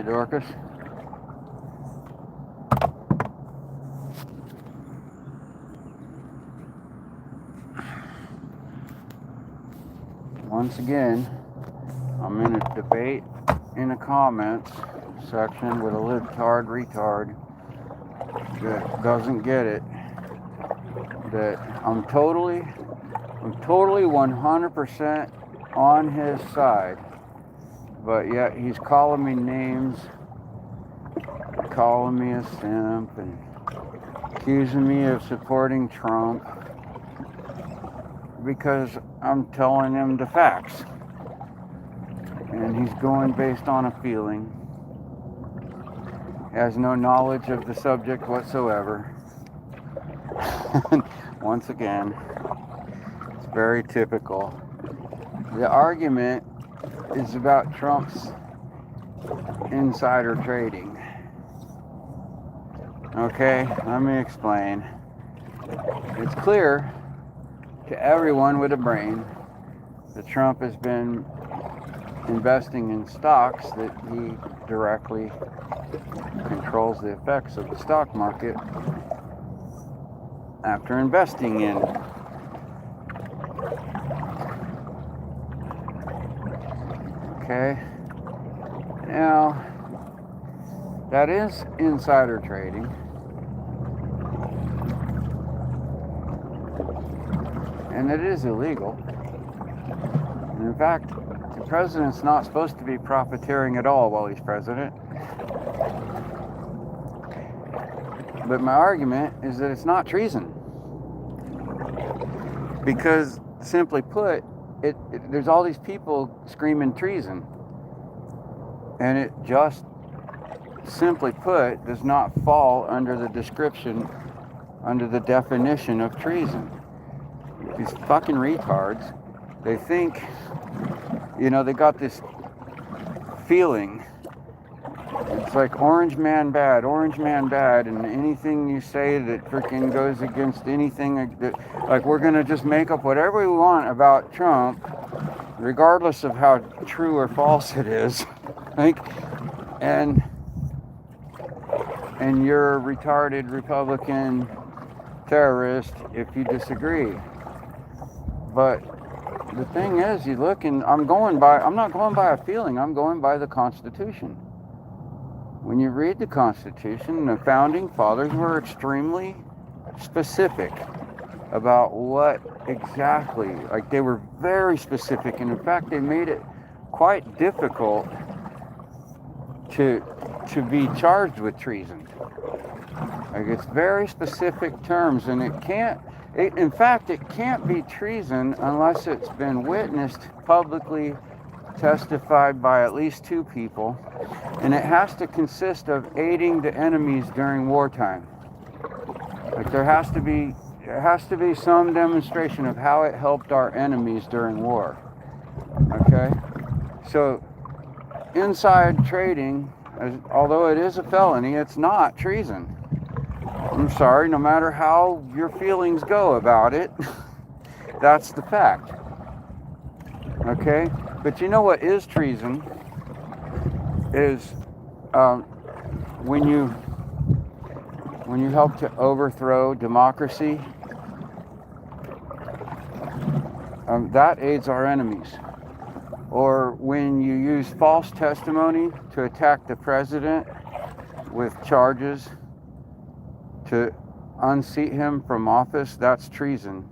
Dorcas. Once again, I'm in a debate in the comments section with a libtard retard that doesn't get it. That I'm totally 100% on his side, but yet he's calling me names, calling me a simp, and accusing me of supporting Trump because I'm telling him the facts. And he's going based on a feeling. He has no knowledge of the subject whatsoever. Once again, it's very typical. The argument is about Trump's insider trading. Okay, let me explain. It's clear to everyone with a brain that Trump has been investing in stocks that he directly controls the effects of the stock market after investing in. Okay, now that is insider trading. And it is illegal. And in fact, the president's not supposed to be profiteering at all while he's president. But my argument is that it's not treason. Because, simply put, there's all these people screaming treason. And it just, simply put, does not fall under the description, under the definition of treason. These fucking retards, they think, they got this feeling. It's like orange man bad, and anything you say that freaking goes against anything, like we're gonna just make up whatever we want about Trump, regardless of how true or false it is. And you're a retarded Republican terrorist if you disagree. But the thing is, you look, and I'm not going by a feeling, I'm going by the Constitution. When you read the Constitution, the Founding Fathers were extremely specific about what exactly, like they were very specific, and in fact they made it quite difficult to be charged with treason. Like it's very specific terms, and it can't be treason unless it's been witnessed, publicly testified by at least two people, and it has to consist of aiding the enemies during wartime. Like there has to be some demonstration of how it helped our enemies during war. Okay? So inside trading, although it is a felony, it's not treason. I'm sorry, no matter how your feelings go about it, that's the fact. Okay? But you know what is treason? Is when you help to overthrow democracy, that aids our enemies. Or when you use false testimony to attack the president with charges to unseat him from office, that's treason.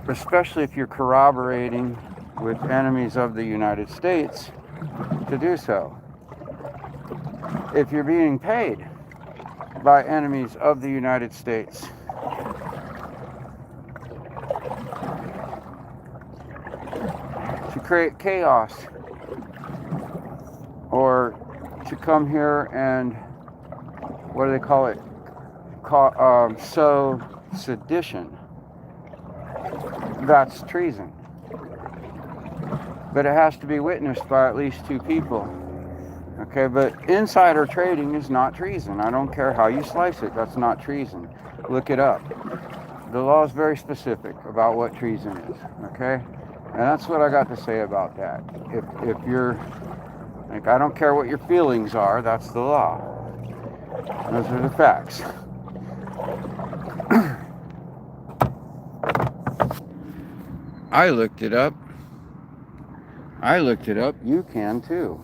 Especially if you're corroborating with enemies of the United States to do so. If you're being paid by enemies of the United States to create chaos, or to come here and, what do they call it, sow sedition, that's treason. But it has to be witnessed by at least two people. Okay, but insider trading is not treason. I don't care how you slice it, that's not treason. Look it up. The law is very specific about what treason is, okay? And that's what I got to say about that. If you're like, I don't care what your feelings are, that's the law. Those are the facts. I looked it up. You can too.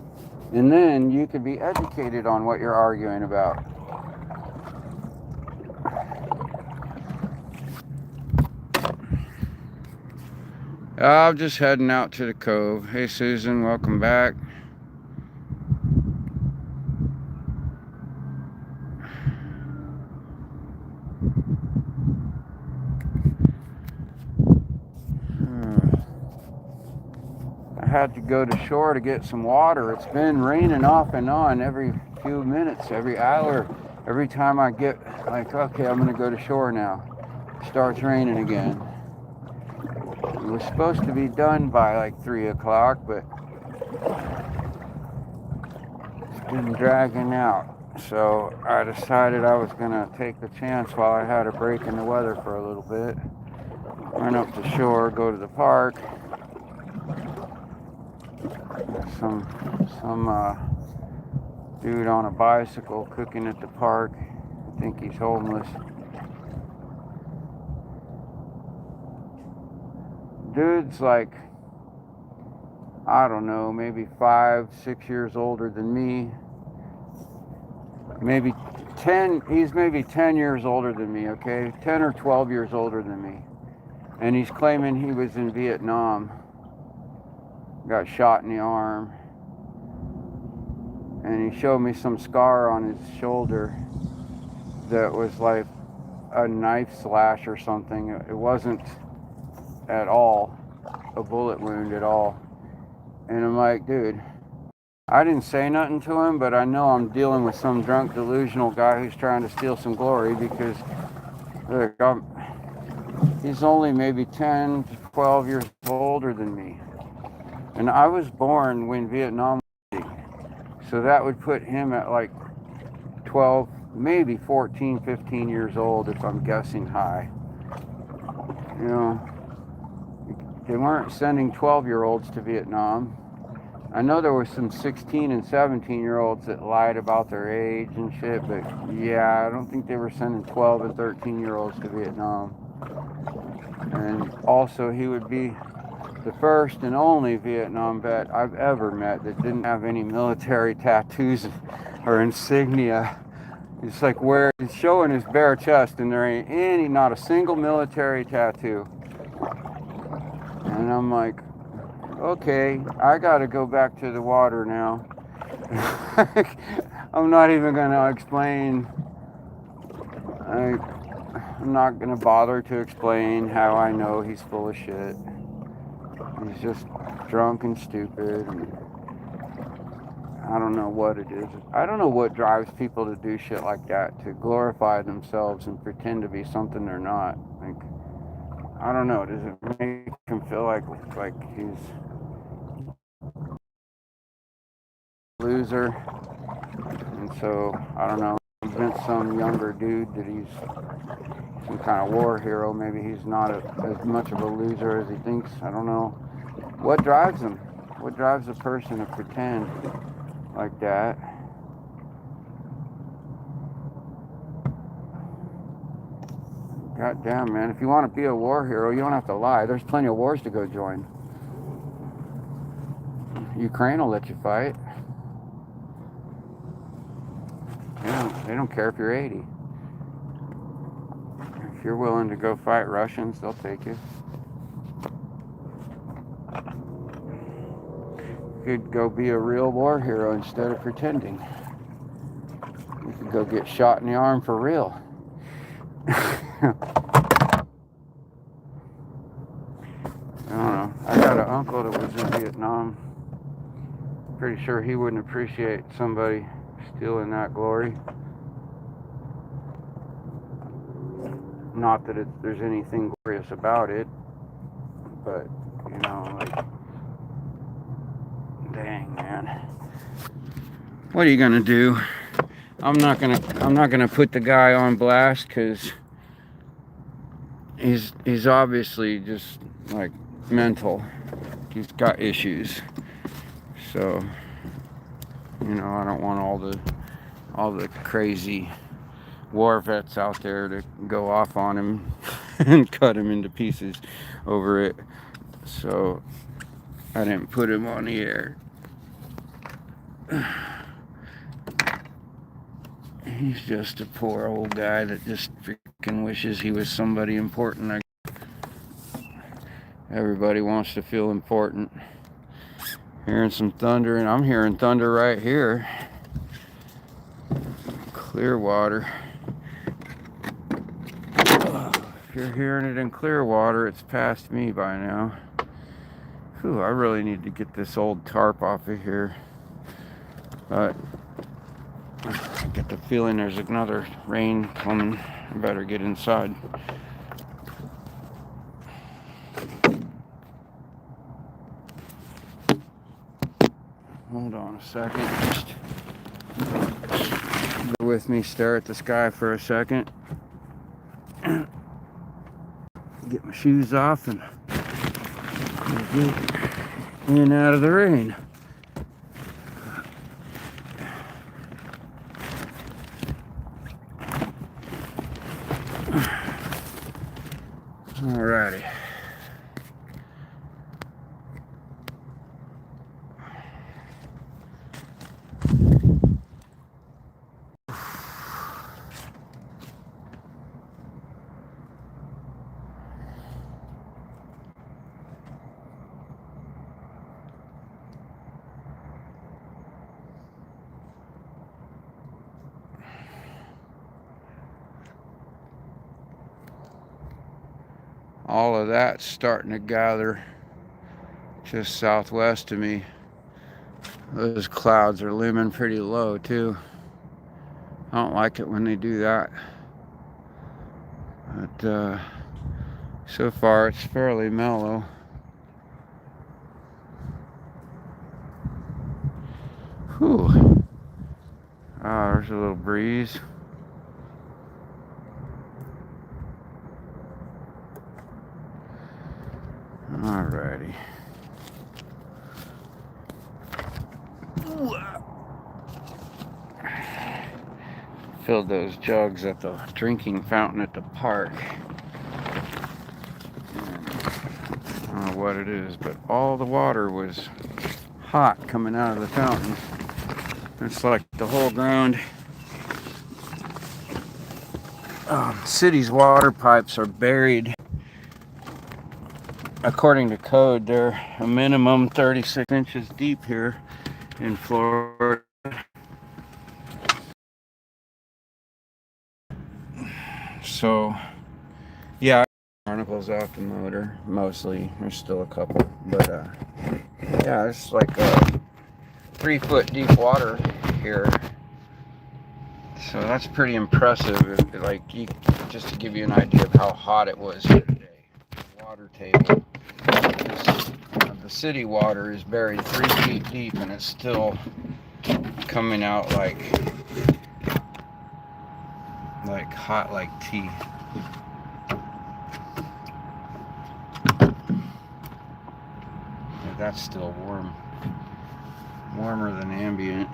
And then you can be educated on what you're arguing about. I'm just heading out to the cove. Hey Susan, welcome back. I had to go to shore to get some water. It's been raining off and on every few minutes, every hour. Every time I get like, okay, I'm gonna go to shore now. It starts raining again. It was supposed to be done by like 3 o'clock, but it's been dragging out. So I decided I was gonna take the chance while I had a break in the weather for a little bit. Went up to shore, go to the park. Some dude on a bicycle cooking at the park. I think he's homeless. Dude's like, I don't know, maybe 5, 6 years older than me. Maybe 10, he's maybe 10 years older than me, okay? 10 or 12 years older than me. And he's claiming he was in Vietnam. Got shot in the arm. And he showed me some scar on his shoulder that was like a knife slash or something. It wasn't at all a bullet wound at all. And I'm like, dude, I didn't say nothing to him, but I know I'm dealing with some drunk, delusional guy who's trying to steal some glory because, look, he's only maybe 10 to 12 years older than me. And I was born when Vietnam was big. So that would put him at like 12, maybe 14, 15 years old if I'm guessing high. You know, they weren't sending 12-year-olds to Vietnam. I know there were some 16 and 17-year-olds that lied about their age and shit, but yeah, I don't think they were sending 12 and 13-year-olds to Vietnam. And also, he would be the first and only Vietnam vet I've ever met that didn't have any military tattoos or insignia. It's like he's showing his bare chest and there ain't not a single military tattoo. And I'm like, okay, I gotta go back to the water now. I'm not even gonna explain. I'm not gonna bother to explain how I know he's full of shit. He's just drunk and stupid. And I don't know what it is. I don't know what drives people to do shit like that, to glorify themselves and pretend to be something they're not. Like, I don't know. Does it make him feel like he's a loser? And so, I don't know. Convince some younger dude that he's some kind of war hero. Maybe he's not as much of a loser as he thinks. I don't know. What drives him? What drives a person to pretend like that? God damn, man. If you want to be a war hero, you don't have to lie. There's plenty of wars to go join. Ukraine will let you fight. They don't care if you're 80. If you're willing to go fight Russians, they'll take you. You could go be a real war hero instead of pretending. You could go get shot in the arm for real. I don't know. I got an uncle that was in Vietnam. Pretty sure he wouldn't appreciate somebody stealing that glory. Not that there's anything glorious about it, but you know, like, dang, man. What are you gonna do? I'm not gonna put the guy on blast because he's obviously just like mental. he's got issues. So, you know, I don't want all the crazy war vets out there to go off on him and cut him into pieces over it. So I didn't put him on the air. He's just a poor old guy that just freaking wishes he was somebody important. Everybody wants to feel important. Hearing some thunder, and I'm hearing thunder right here. Clearwater. If you're hearing it in Clearwater, it's past me by now. Whew, I really need to get this old tarp off of here. But I get the feeling there's another rain coming. I better get inside. Hold on a second. Just bear with me, stare at the sky for a second. Get my shoes off and get in and out of the rain. Alrighty. All of that's starting to gather just southwest of me. Those clouds are looming pretty low too. I don't like it when they do that. But so far it's fairly mellow. Whew. Ah, there's a little breeze. Alrighty. Filled those jugs at the drinking fountain at the park. I don't know what it is, but all the water was hot coming out of the fountain. It's like the whole ground. City's water pipes are buried. According to code, they're a minimum 36 inches deep here in Florida. So, yeah, barnacles off the motor, mostly. There's still a couple, but yeah, it's like 3 foot deep water here. So that's pretty impressive. Like, just to give you an idea of how hot it was here today. Water table. The city water is buried 3 feet deep, and it's still coming out like hot like tea. Yeah, that's still warmer than ambient.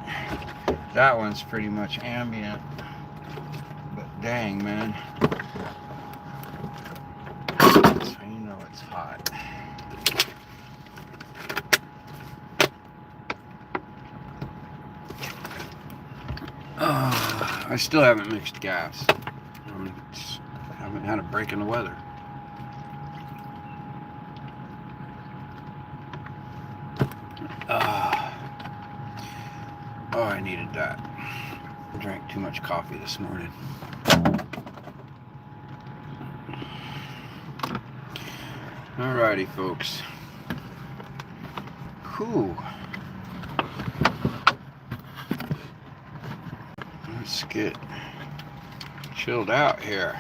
That one's pretty much ambient, but dang, man, so you know it's hot. I still haven't mixed gas. I haven't had a break in the weather. Oh, I needed that. I drank too much coffee this morning. Alrighty, folks. Cool. Let's get chilled out here.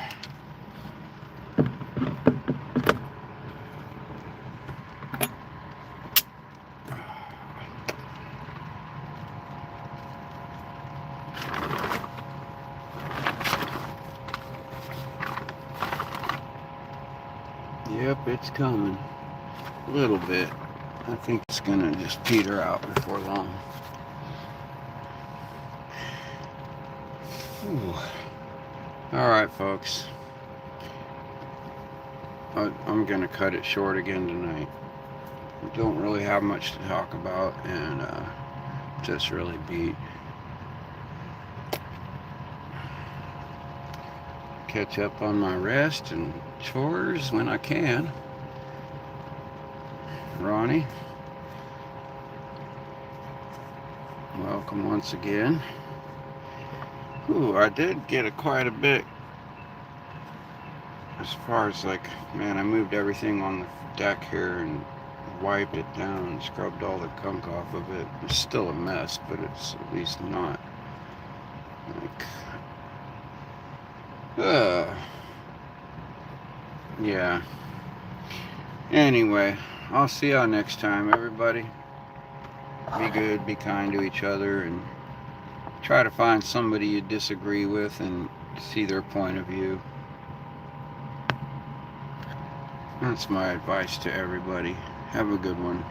Yep, it's coming. A little bit. I think it's gonna just peter out before long. Ooh. All right, folks. I'm gonna cut it short again tonight. Don't really have much to talk about, and just really beat. Catch up on my rest and chores when I can. Ronnie, welcome once again. Ooh, I did get quite a bit as far as like, man, I moved everything on the deck here and wiped it down and scrubbed all the gunk off of it. It's still a mess, but it's at least not like, yeah. Anyway, I'll see y'all next time, everybody. Be good, be kind to each other, and try to find somebody you disagree with and see their point of view. That's my advice to everybody. Have a good one.